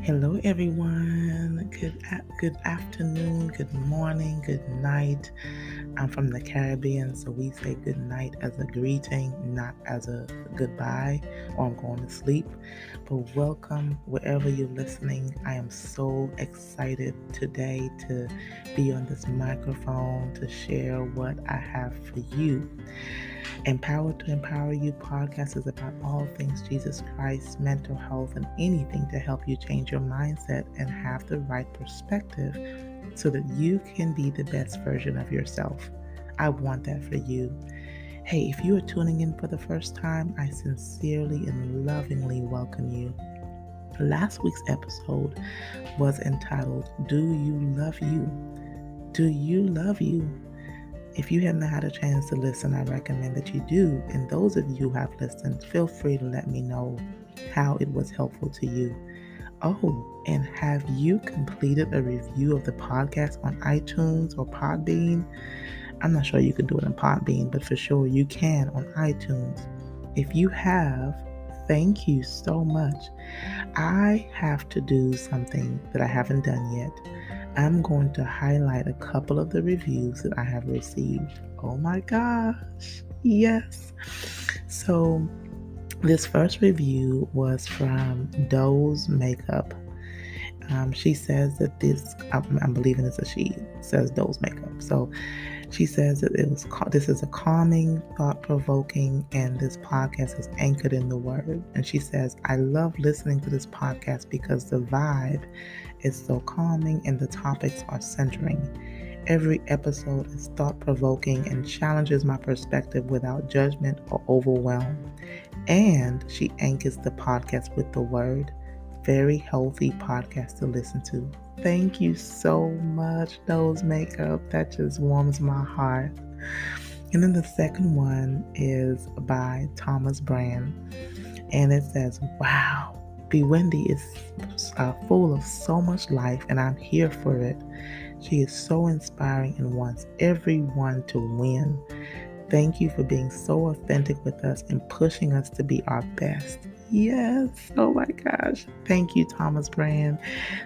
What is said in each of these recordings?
Hello, everyone. Good afternoon, good morning, good night. I'm from the Caribbean, so we say good night as a greeting, not as a goodbye or I'm going to sleep. But welcome wherever you're listening. I am so excited today to be on this microphone to share what I have for you. Empowered to Empower You podcast is about all things Jesus Christ, mental health, and anything to help you change your mindset and have the right perspective so that you can be the best version of yourself. I want that for you. Hey, if you are tuning in for the first time, I sincerely and lovingly welcome you. Last week's episode was entitled, Do You Love You? Do you love you? If you haven't had a chance to listen, I recommend that you do. And those of you who have listened, feel free to let me know how it was helpful to you. Oh, and have you completed a review of the podcast on iTunes or Podbean? I'm not sure you can do it on Podbean, but for sure you can on iTunes. If you have, thank you so much. I have to do something that I haven't done yet. I'm going to highlight a couple of the reviews that I have received. Oh my gosh, yes. So this first review was from Doe's Makeup. She says that I'm believing it's a she, says Doe's Makeup. So she says that this is a calming, thought-provoking, and this podcast is anchored in the Word. And she says, I love listening to this podcast because the vibe is so calming and the topics are centering. Every episode is thought-provoking and challenges my perspective without judgment or overwhelm. And she anchors the podcast with the Word. Very healthy podcast to listen to. Thank you so much, Doe's Makeup. That just warms my heart. And then the second one is by Thomas Brand. And it says, wow, Bewindi is full of so much life and I'm here for it. She is so inspiring and wants everyone to win. Thank you for being so authentic with us and pushing us to be our best. Yes. Oh my gosh. Thank you, Thomas Brand.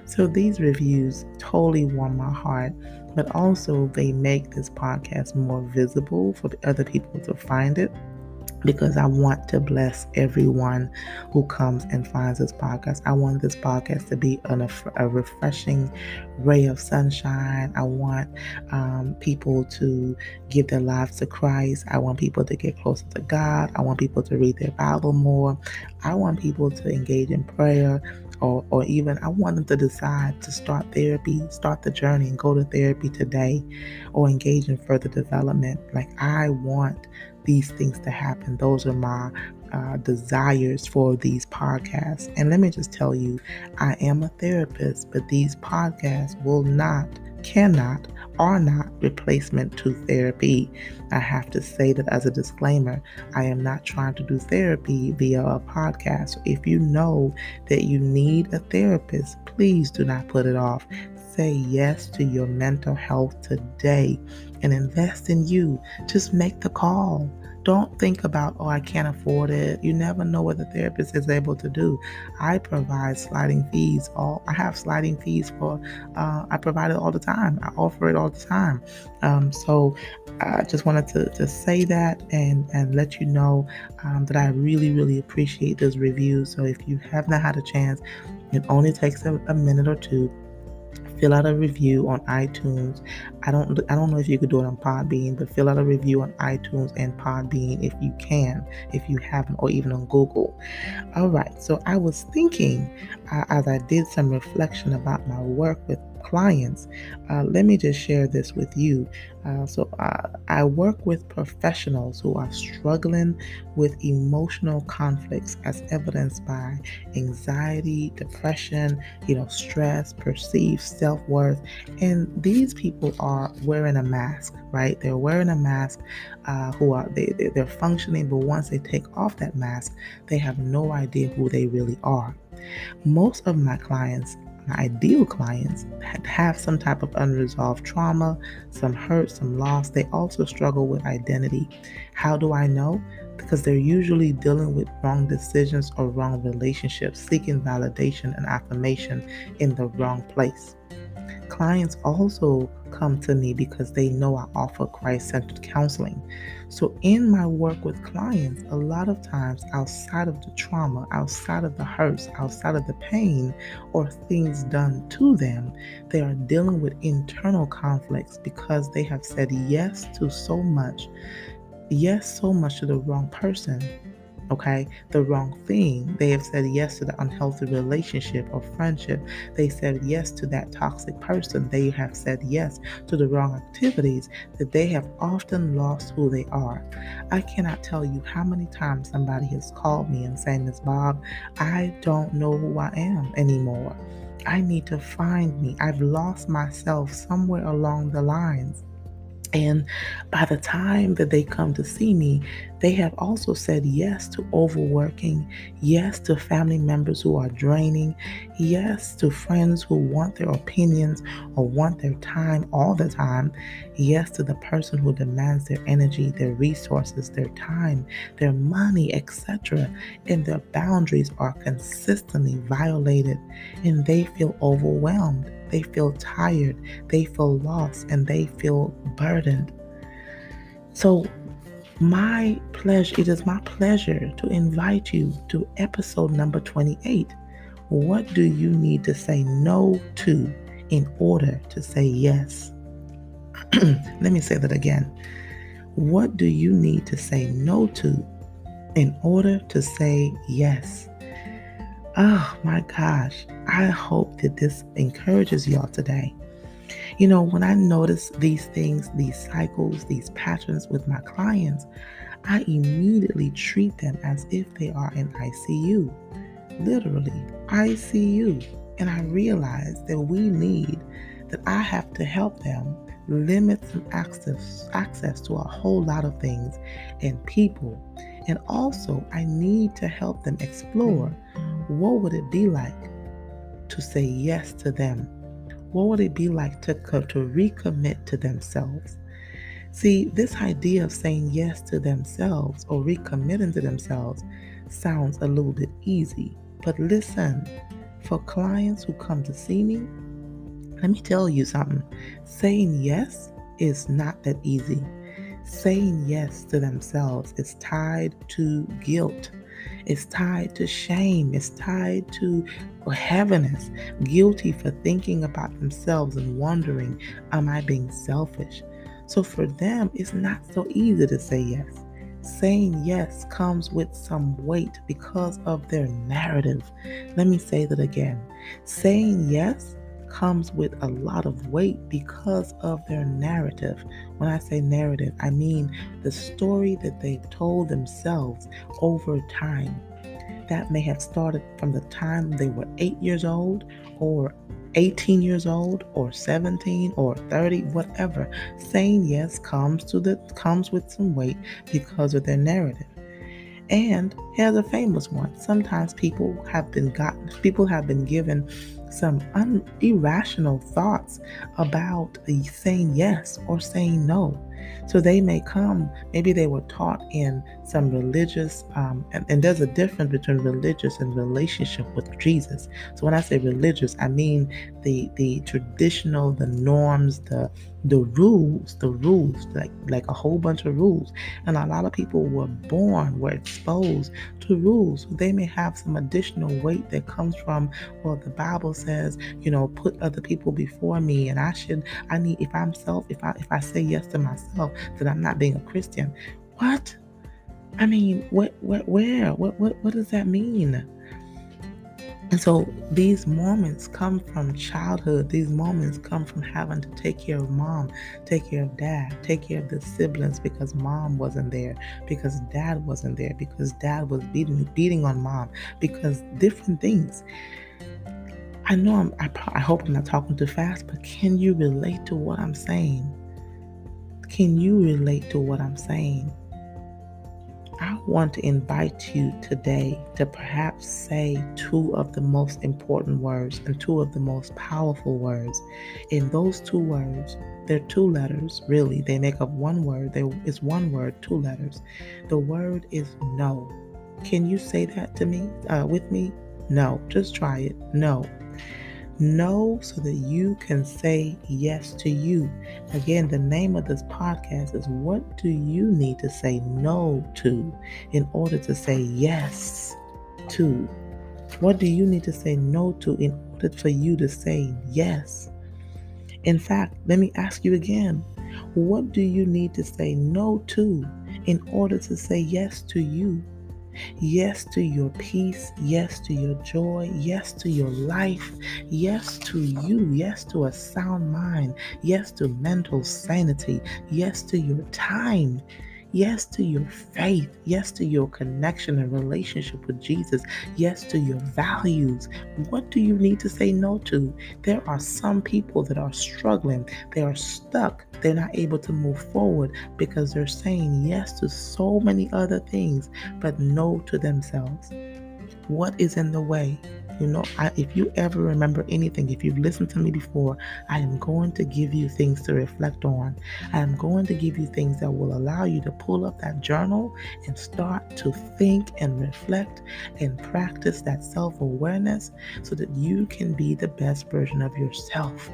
So these reviews totally warm my heart, but also they make this podcast more visible for other people to find it. Because I want to bless everyone who comes and finds this podcast. I want this podcast to be a refreshing ray of sunshine. I want people to give their lives to Christ. I want people to get closer to God. I want people to read their Bible more. I want people to engage in prayer. Or even I want them to decide to start therapy, start the journey and go to therapy today or engage in further development. Like I want these things to happen. Those are my desires for these podcasts. And let me just tell you, I am a therapist, but these podcasts cannot, are not replacement to therapy. I have to say that as a disclaimer. I am not trying to do therapy via a podcast. So if you know that you need a therapist, please do not put it off. Say yes to your mental health today and invest in you. Just make the call. Don't think about, oh, I can't afford it. You never know what the therapist is able to do. I provide sliding fees. I have sliding fees I provide it all the time. I offer it all the time. So I just wanted to say that and let you know that I really, really appreciate those reviews. So if you have not had a chance, it only takes a minute or two. Fill out a review on iTunes. I don't know if you could do it on Podbean, but fill out a review on iTunes and Podbean if you can, if you haven't, or even on Google. All right. So I was thinking as I did some reflection about my work with clients, let me just share this with you. I work with professionals who are struggling with emotional conflicts as evidenced by anxiety, depression, stress, perceived self-worth. And these people are wearing a mask, right? They're wearing a mask they're functioning, but once they take off that mask, they have no idea who they really are. Most of my clients my ideal clients have some type of unresolved trauma, some hurt, some loss. They also struggle with identity. How do I know? Because they're usually dealing with wrong decisions or wrong relationships, seeking validation and affirmation in the wrong place. Clients also come to me because they know I offer Christ-centered counseling. So in my work with clients, a lot of times outside of the trauma, outside of the hurts, outside of the pain or things done to them, they are dealing with internal conflicts because they have said yes so much to the wrong person. Okay, the wrong thing. They have said yes to the unhealthy relationship or friendship. They said yes to that toxic person. They have said yes to the wrong activities that they have often lost who they are. I cannot tell you how many times somebody has called me and said, Ms. Bobb, I don't know who I am anymore. I need to find me. I've lost myself somewhere along the lines. And by the time that they come to see me, they have also said yes to overworking, yes to family members who are draining, yes to friends who want their opinions or want their time all the time, yes to the person who demands their energy, their resources, their time, their money, etc. And their boundaries are consistently violated, and they feel overwhelmed. They feel tired, they feel lost, and they feel burdened. So it is my pleasure to invite you to episode number 28. What do you need to say no to in order to say yes? Let me say that again. What do you need to say no to in order to say yes? Oh my gosh, I hope that this encourages y'all today. You know, when I notice these things, these cycles, these patterns with my clients, I immediately treat them as if they are in ICU. Literally, ICU. And I realize that I have to help them limit some access to a whole lot of things and people. And also, I need to help them explore what would it be like to say yes to them. What would it be like to recommit to themselves? See, this idea of saying yes to themselves or recommitting to themselves sounds a little bit easy. But listen, for clients who come to see me, let me tell you something. Saying yes is not that easy. Saying yes to themselves is tied to guilt. It's tied to shame. It's tied to heaviness, guilty for thinking about themselves and wondering, am I being selfish? So for them, it's not so easy to say yes. Saying yes comes with some weight because of their narrative. Let me say that again. Saying yes comes with a lot of weight because of their narrative. When I say narrative, I mean the story that they've told themselves over time. That may have started from the time they were 8 years old or 18 years old or 17 or 30, whatever. Saying yes comes with some weight because of their narrative. And here's a famous one. Sometimes people have been given some irrational thoughts about saying yes or saying no. So they may maybe they were taught in some religious, and there's a difference between religious and relationship with Jesus. So when I say religious, I mean the traditional, the norms, the rules, like a whole bunch of rules. And a lot of people were exposed to rules. So they may have some additional weight that comes from, well, the Bible says, put other people before me, and if I say yes to myself, then I'm not being a Christian. What? I mean, where? What does that mean? And so these moments come from childhood. These moments come from having to take care of mom, take care of dad, take care of the siblings because mom wasn't there, because dad wasn't there, because dad was beating on mom, because different things. I know I hope I'm not talking too fast, but can you relate to what I'm saying? Can you relate to what I'm saying? I want to invite you today to perhaps say two of the most important words and two of the most powerful words. In those two words, they're two letters, really. They make up one word. It's one word, two letters. The word is no. Can you say that to me, with me? No. Just try it. No. No, so that you can say yes to you. Again, the name of this podcast is What Do You Need to Say No to in order to say yes to? What do you need to say no to in order for you to say yes? In fact, let me ask you again. What do you need to say no to in order to say yes to you? Yes to your peace. Yes to your joy. Yes to your life. Yes to you. Yes to a sound mind. Yes to mental sanity. Yes to your time. Yes to your faith. Yes to your connection and relationship with Jesus. Yes to your values. What do you need to say no to? There are some people that are struggling. They are stuck. They're not able to move forward because they're saying yes to so many other things, but no to themselves. What is in the way? If you ever remember anything, if you've listened to me before, I am going to give you things to reflect on. I am going to give you things that will allow you to pull up that journal and start to think and reflect and practice that self-awareness so that you can be the best version of yourself.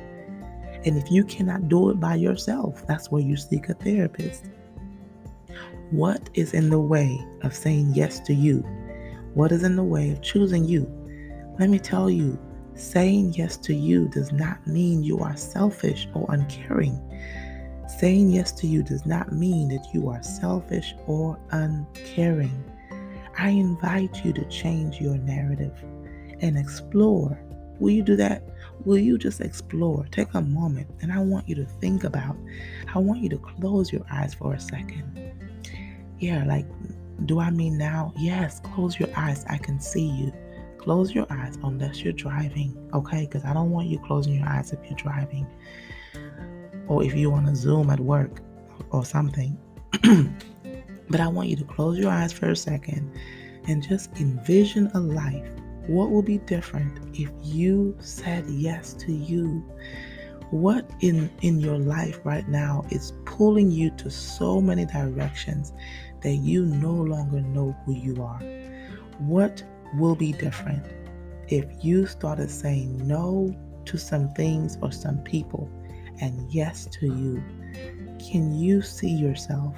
And if you cannot do it by yourself, that's where you seek a therapist. What is in the way of saying yes to you? What is in the way of choosing you? Let me tell you, saying yes to you does not mean you are selfish or uncaring. Saying yes to you does not mean that you are selfish or uncaring. I invite you to change your narrative and explore. Will you do that? Will you just explore? Take a moment, and I want you to think about. I want you to close your eyes for a second. Yeah, do I mean now? Yes, close your eyes. I can see you. Close your eyes unless you're driving, okay? Because I don't want you closing your eyes if you're driving or if you want to Zoom at work or something. But I want you to close your eyes for a second and just envision a life. What will be different if you said yes to you? What in your life right now is pulling you to so many directions that you no longer know who you are? What will be different if you started saying no to some things or some people and yes to you? Can you see yourself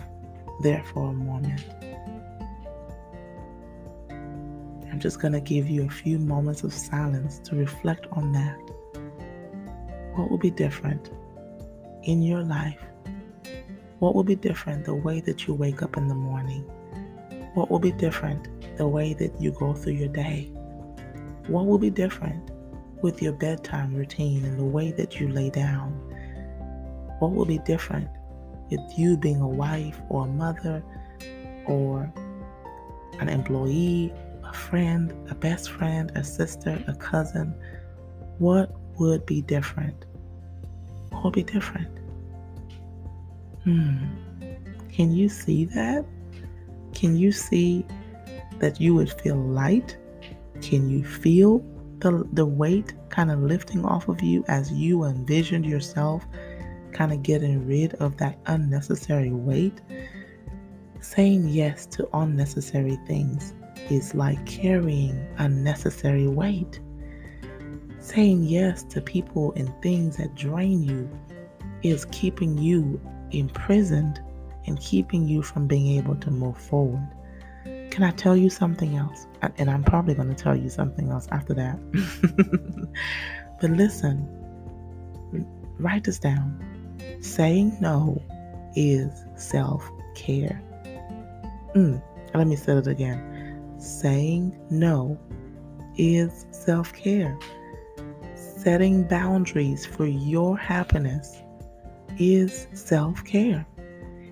there for a moment? I'm just going to give you a few moments of silence to reflect on that. What will be different in your life? What will be different the way that you wake up in the morning? What will be different the way that you go through your day? What will be different with your bedtime routine and the way that you lay down? What will be different with you being a wife or a mother or an employee, a friend, a best friend, a sister, a cousin? What would be different? What would be different? Can you see that? Can you see that you would feel light? Can you feel the weight kind of lifting off of you as you envisioned yourself kind of getting rid of that unnecessary weight? Saying yes to unnecessary things is like carrying unnecessary weight. Saying yes to people and things that drain you is keeping you imprisoned and keeping you from being able to move forward. Can I tell you something else? And I'm probably going to tell you something else after that. But listen, write this down. Saying no is self-care. Let me say it again. Saying no is self-care. Setting boundaries for your happiness is self-care.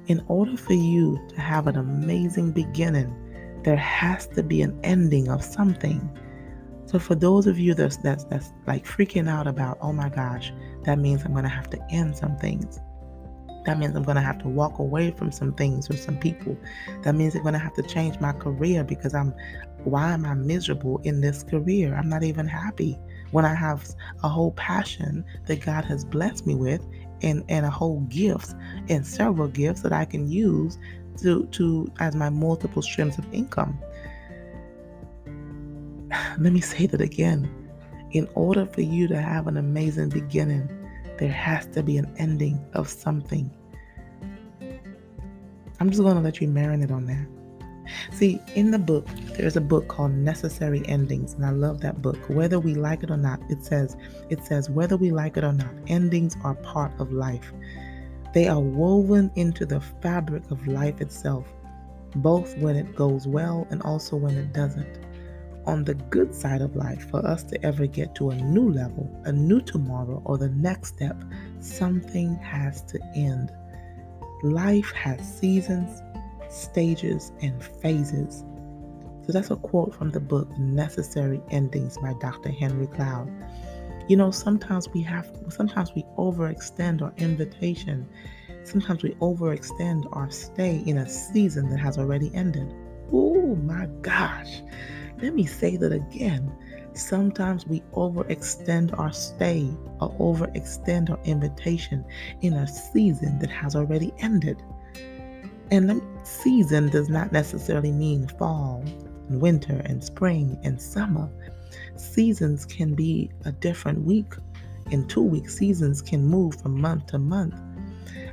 In order for you to have an amazing beginning, there has to be an ending of something. So for those of you that's like freaking out about, oh my gosh, that means I'm going to have to end some things. That means I'm going to have to walk away from some things or some people. That means I'm going to have to change my career because why am I miserable in this career? I'm not even happy when I have a whole passion that God has blessed me with and a whole gifts and several gifts that I can use to as my multiple streams of income. Let me say that again. In order for you to have an amazing beginning, there has to be an ending of something. I'm just going to let you marinate on that. See, in the book, there's a book called Necessary Endings, and I love that book. Whether we like it or not, it says, whether we like it or not, endings are part of life. They are woven into the fabric of life itself, both when it goes well and also when it doesn't. On the good side of life, for us to ever get to a new level, a new tomorrow, or the next step, something has to end. Life has seasons, stages, and phases. So that's a quote from the book Necessary Endings by Dr. Henry Cloud. You know, sometimes we overextend our invitation. Sometimes we overextend our stay in a season that has already ended. Oh my gosh. Let me say that again. Sometimes we overextend our stay or overextend our invitation in a season that has already ended. And season does not necessarily mean fall and winter and spring and summer. Seasons can be a different week. In 2 weeks, seasons can move from month to month.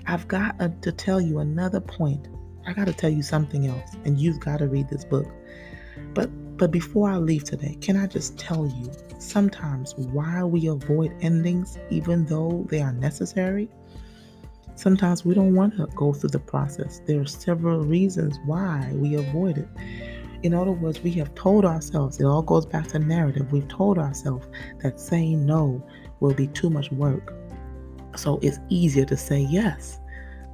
I've got to tell you another point. I got to tell you something else, and you've got to read this book. But before I leave today, can I just tell you sometimes why we avoid endings even though they are necessary? Sometimes we don't want to go through the process. There are several reasons why we avoid it. In other words, we have told ourselves, it all goes back to narrative. We've told ourselves that saying no will be too much work. So it's easier to say yes.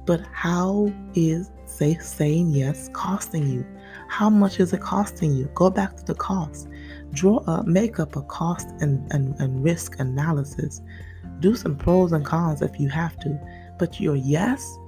But how is saying yes costing you? How much is it costing you? Go back to the cost. Make up a cost and risk analysis. Do some pros and cons if you have to. But your yes,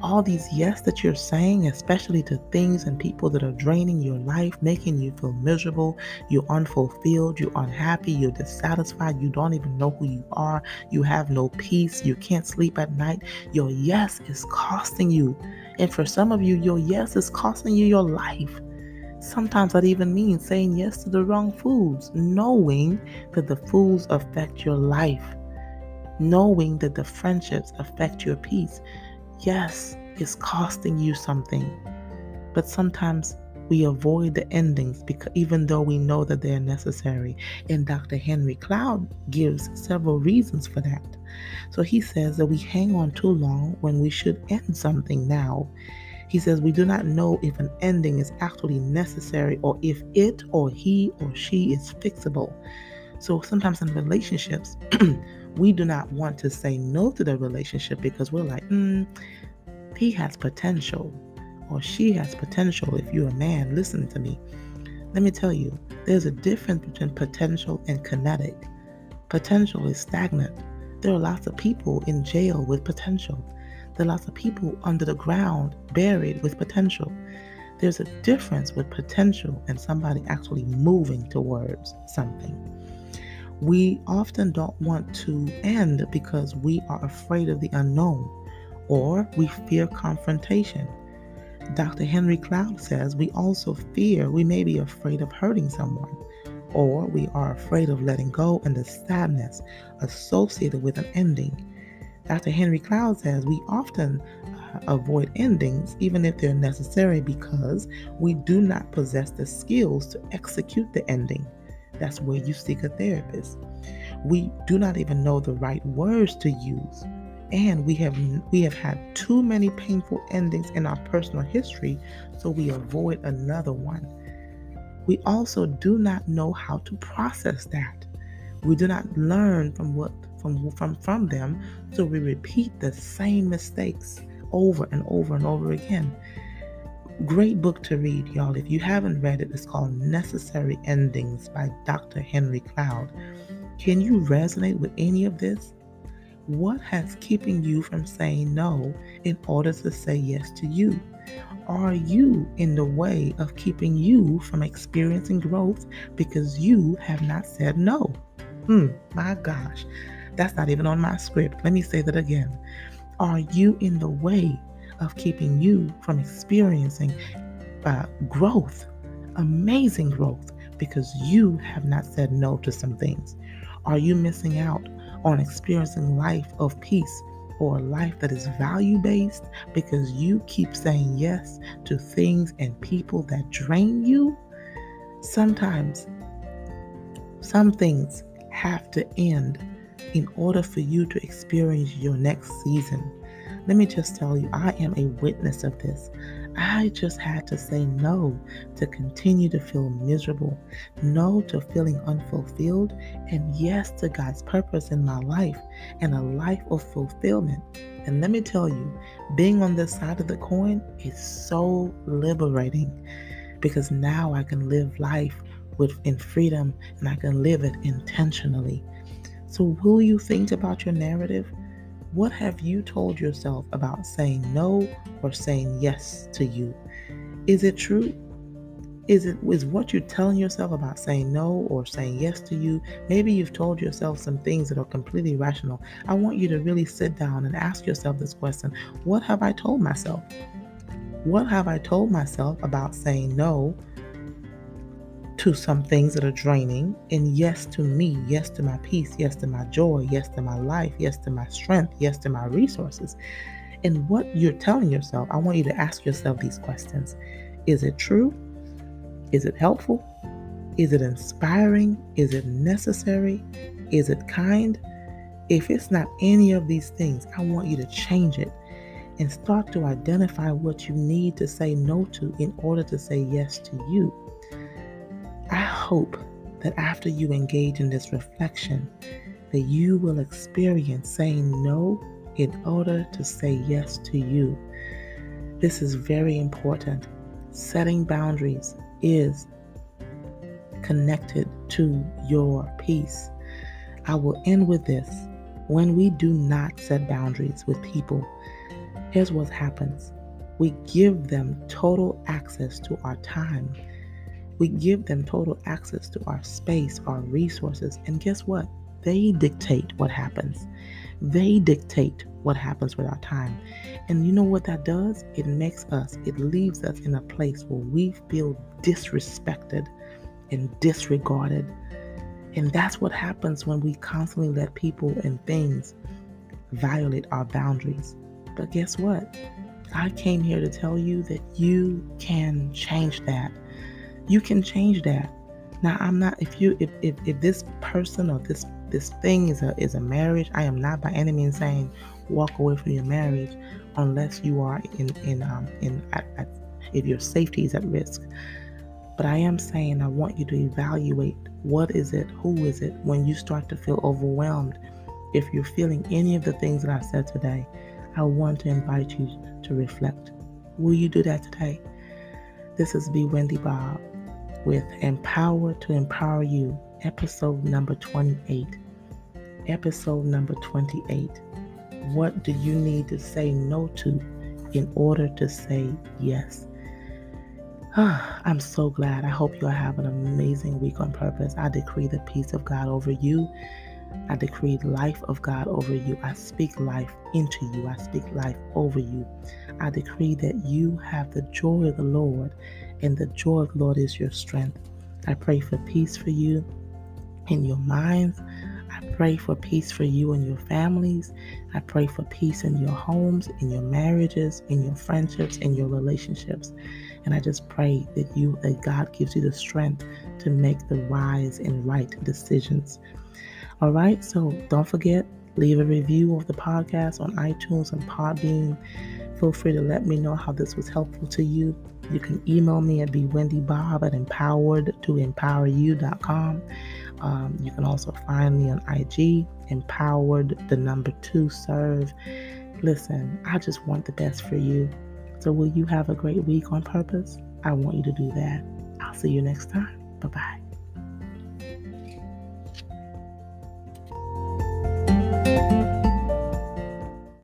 all these yes that you're saying, especially to things and people that are draining your life, making you feel miserable, you're unfulfilled, you're unhappy, you're dissatisfied, you don't even know who you are, you have no peace, you can't sleep at night. Your yes is costing you. And for some of you, your yes is costing you your life. Sometimes that even means saying yes to the wrong foods, knowing that the foods affect your life, knowing that the friendships affect your peace. Yes, it's costing you something. But sometimes we avoid the endings because even though we know that they're necessary. And Dr. Henry Cloud gives several reasons for that. So he says that we hang on too long when we should end something now. He says we do not know if an ending is actually necessary or if it or he or she is fixable. So sometimes in relationships, we do not want to say no to the relationship because we're like, he has potential or she has potential. If you're a man, listen to me. Let me tell you, there's a difference between potential and kinetic. Potential is stagnant. There are lots of people in jail with potential. There are lots of people under the ground buried with potential. There's a difference with potential and somebody actually moving towards something. We often don't want to end because we are afraid of the unknown or we fear confrontation. Dr. Henry Cloud says we may be afraid of hurting someone, or we are afraid of letting go and the sadness associated with an ending. Dr. Henry Cloud says we often avoid endings even if they're necessary because we do not possess the skills to execute the ending. That's where you seek a therapist. We do not even know the right words to use. And we have had too many painful endings in our personal history, so we avoid another one. We also do not know how to process that. We do not learn from them, so we repeat the same mistakes over and over and over again. Great book to read, y'all. If you haven't read it, it's called Necessary Endings by Dr. Henry Cloud. Can you resonate with any of this? What has keeping you from saying no in order to say yes to you? Are you in the way of keeping you from experiencing growth because you have not said no? My gosh, that's not even on my script. Let me say that again. Are you in the way of keeping you from experiencing growth, amazing growth, because you have not said no to some things? Are you missing out on experiencing life of peace or a life that is value-based because you keep saying yes to things and people that drain you? Sometimes some things have to end in order for you to experience your next season. Let me just tell you, I am a witness of this. I just had to say no to continue to feel miserable, no to feeling unfulfilled, and yes to God's purpose in my life and a life of fulfillment. And let me tell you, being on this side of the coin is so liberating because now I can live life in freedom and I can live it intentionally. So will you think about your narrative? What have you told yourself about saying no or saying yes to you? Is it true? Is what you're telling yourself about saying no or saying yes to you? Maybe you've told yourself some things that are completely irrational. I want you to really sit down and ask yourself this question. What have I told myself? What have I told myself about saying no to some things that are draining, and yes to me, yes to my peace, yes to my joy, yes to my life, yes to my strength, yes to my resources? And what you're telling yourself, I want you to ask yourself these questions. Is it true? Is it helpful? Is it inspiring? Is it necessary? Is it kind? If it's not any of these things, I want you to change it and start to identify what you need to say no to in order to say yes to you. I hope that after you engage in this reflection, that you will experience saying no in order to say yes to you. This is very important. Setting boundaries is connected to your peace. I will end with this. When we do not set boundaries with people, here's what happens. We give them total access to our time. We give them total access to our space, our resources, and guess what? They dictate what happens. They dictate what happens with our time. And you know what that does? It leaves us in a place where we feel disrespected and disregarded. And that's what happens when we constantly let people and things violate our boundaries. But guess what? I came here to tell you that you can change that. You can change that. Now, I'm not, if this person or this thing is a marriage, I am not by any means saying walk away from your marriage unless you are if your safety is at risk. But I am saying I want you to evaluate what is it, who is it, when you start to feel overwhelmed. If you're feeling any of the things that I said today, I want to invite you to reflect. Will you do that today? This is Bewindi Bobb with Empowered to Empower You, episode number 28. Episode number 28. What do you need to say no to in order to say yes? I'm so glad. I hope you'll have an amazing week on purpose. I decree the peace of God over you. I decree life of God over you. I speak life into you. I speak life over you. I decree that you have the joy of the Lord, and the joy of the Lord is your strength. I pray for peace for you in your minds. I pray for peace for you and your families. I pray for peace in your homes, in your marriages, in your friendships, in your relationships. And I just pray that God gives you the strength to make the wise and right decisions. All right, so don't forget, leave a review of the podcast on iTunes and Podbean. Feel free to let me know how this was helpful to you. You can email me at bewindybobb@empoweredtoempoweryou.com. You can also find me on IG, empowered2serve. Listen, I just want the best for you. So will you have a great week on purpose? I want you to do that. I'll see you next time. Bye-bye.